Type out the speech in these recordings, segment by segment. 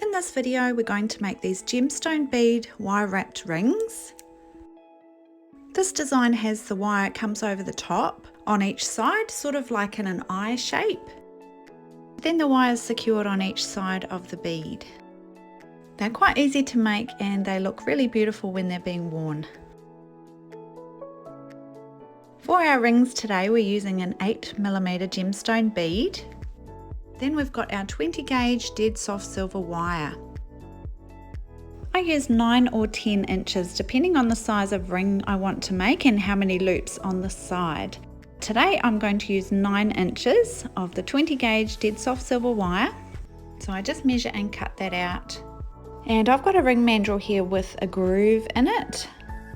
In this video, we're going to make these gemstone bead wire wrapped rings. This design has the wire comes over the top on each side, sort of like in an eye shape. Then the wire is secured on each side of the bead. They're quite easy to make and they look really beautiful when they're being worn. For our rings today, we're using an 8mm gemstone bead. Then we've got our 20 gauge dead soft silver wire. I use 9 or 10 inches depending on the size of ring I want to make and how many loops on the side. Today I'm going to use 9 inches of the 20 gauge dead soft silver wire. So I just measure and cut that out. And I've got a ring mandrel here with a groove in it.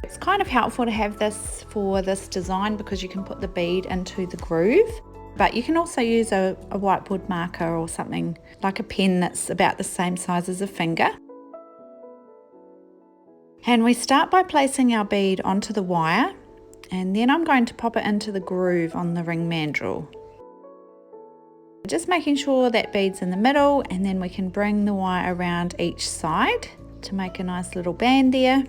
It's kind of helpful to have this for this design because you can put the bead into the groove. But you can also use a whiteboard marker or something like a pen that's about the same size as a finger. And we start by placing our bead onto the wire, and then I'm going to pop it into the groove on the ring mandrel. Just making sure that bead's in the middle, and then we can bring the wire around each side to make a nice little band there.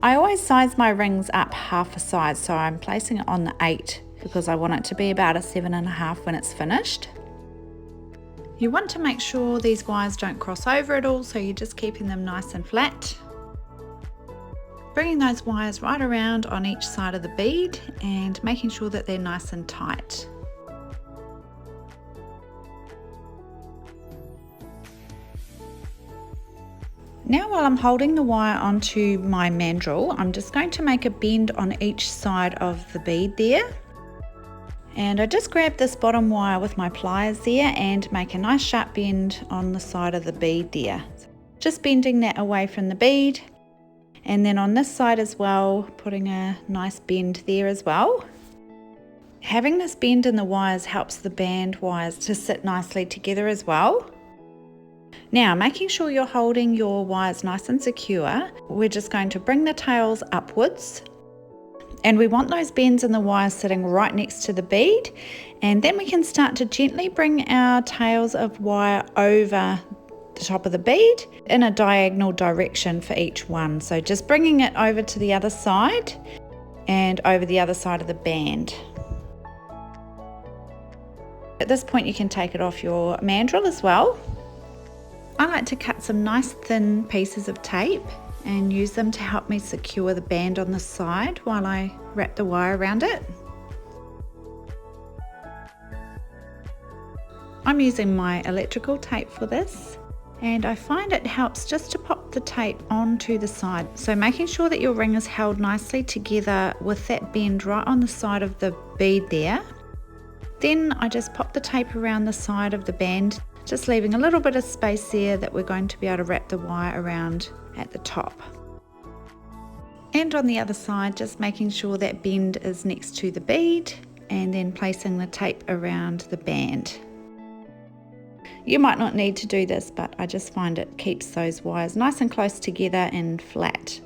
I always size my rings up half a size, so I'm placing it on the 8 because I want it to be about a 7.5 when it's finished. You want to make sure these wires don't cross over at all, so you're just keeping them nice and flat. Bringing those wires right around on each side of the bead and making sure that they're nice and tight. Now while I'm holding the wire onto my mandrel, I'm just going to make a bend on each side of the bead there. And I just grab this bottom wire with my pliers there and make a nice sharp bend on the side of the bead there. Just bending that away from the bead. And then on this side as well, putting a nice bend there as well. Having this bend in the wires helps the band wires to sit nicely together as well. Now, making sure you're holding your wires nice and secure, we're just going to bring the tails upwards. And we want those bends in the wire sitting right next to the bead. And then we can start to gently bring our tails of wire over the top of the bead in a diagonal direction for each one. So just bringing it over to the other side and over the other side of the band. At this point you can take it off your mandrel as well. I like to cut some nice thin pieces of tape and use them to help me secure the band on the side while I wrap the wire around it. I'm using my electrical tape for this, and I find it helps just to pop the tape onto the side. So making sure that your ring is held nicely together with that bend right on the side of the bead there. Then I just pop the tape around the side of the band, just leaving a little bit of space there that we're going to be able to wrap the wire around at the top. And on the other side, just making sure that bend is next to the bead and then placing the tape around the band. You might not need to do this, but I just find it keeps those wires nice and close together and flat.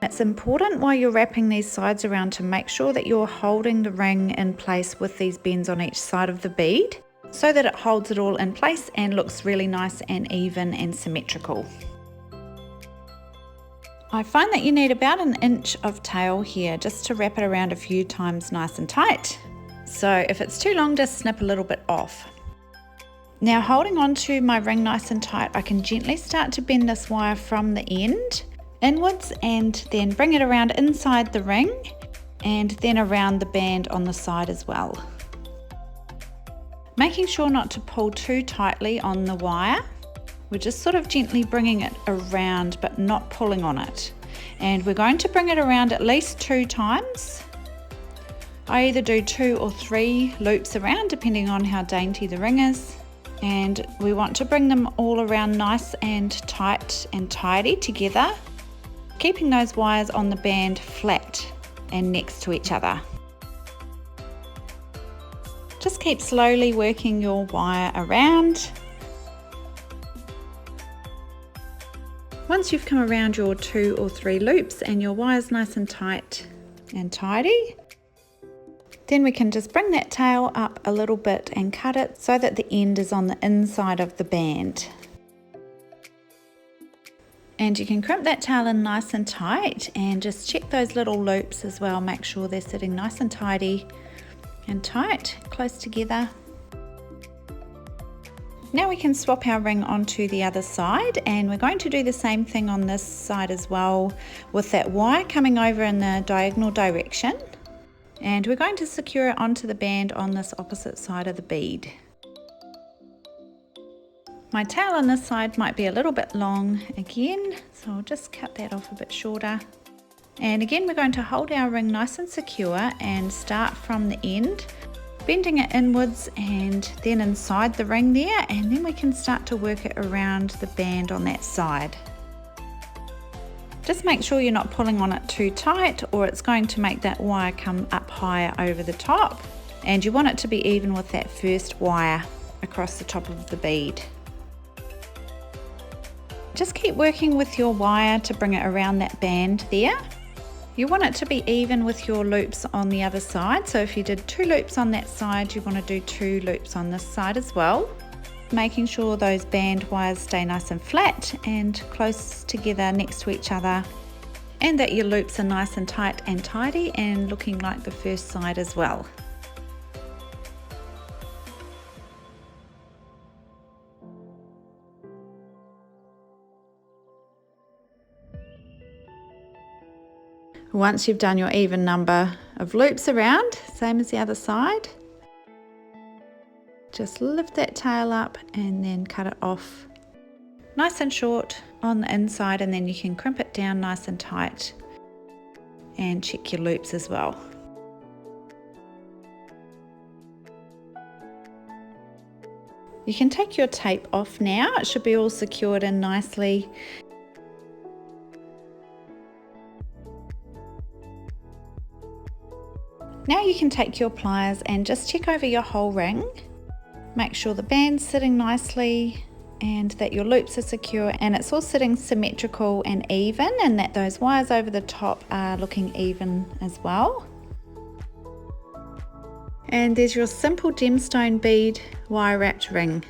It's important while you're wrapping these sides around to make sure that you're holding the ring in place with these bends on each side of the bead so that it holds it all in place and looks really nice and even and symmetrical. I find that you need about 1 inch of tail here just to wrap it around a few times nice and tight. So if it's too long, just snip a little bit off. Now holding onto my ring nice and tight, I can gently start to bend this wire from the end inwards and then bring it around inside the ring and then around the band on the side as well. Making sure not to pull too tightly on the wire. We're just sort of gently bringing it around but not pulling on it. And we're going to bring it around at least 2 times. I either do 2 or 3 loops around depending on how dainty the ring is. And we want to bring them all around nice and tight and tidy together, keeping those wires on the band flat and next to each other. Just keep slowly working your wire around. Once you've come around your 2 or 3 loops and your wire's nice and tight, and tidy. Then we can just bring that tail up a little bit and cut it so that the end is on the inside of the band. And you can crimp that tail in nice and tight and just check those little loops as well. Make sure they're sitting nice and tidy and tight, close together. Now we can swap our ring onto the other side, and we're going to do the same thing on this side as well, with that wire coming over in the diagonal direction. And we're going to secure it onto the band on this opposite side of the bead. My tail on this side might be a little bit long again, so I'll just cut that off a bit shorter. And again, we're going to hold our ring nice and secure and start from the end, bending it inwards and then inside the ring there, and then we can start to work it around the band on that side. Just make sure you're not pulling on it too tight, or it's going to make that wire come up higher over the top, and you want it to be even with that first wire across the top of the bead. Just keep working with your wire to bring it around that band there. You want it to be even with your loops on the other side, so if you did 2 loops on that side, you want to do 2 loops on this side as well. Making sure those band wires stay nice and flat and close together next to each other, and that your loops are nice and tight and tidy and looking like the first side as well. Once you've done your even number of loops around, same as the other side, just lift that tail up and then cut it off nice and short on the inside, and then you can crimp it down nice and tight and check your loops as well. You can take your tape off now, it should be all secured in nicely. Now you can take your pliers and just check over your whole ring. Make sure the band's sitting nicely and that your loops are secure and it's all sitting symmetrical and even, and that those wires over the top are looking even as well. And there's your simple gemstone bead wire wrapped ring.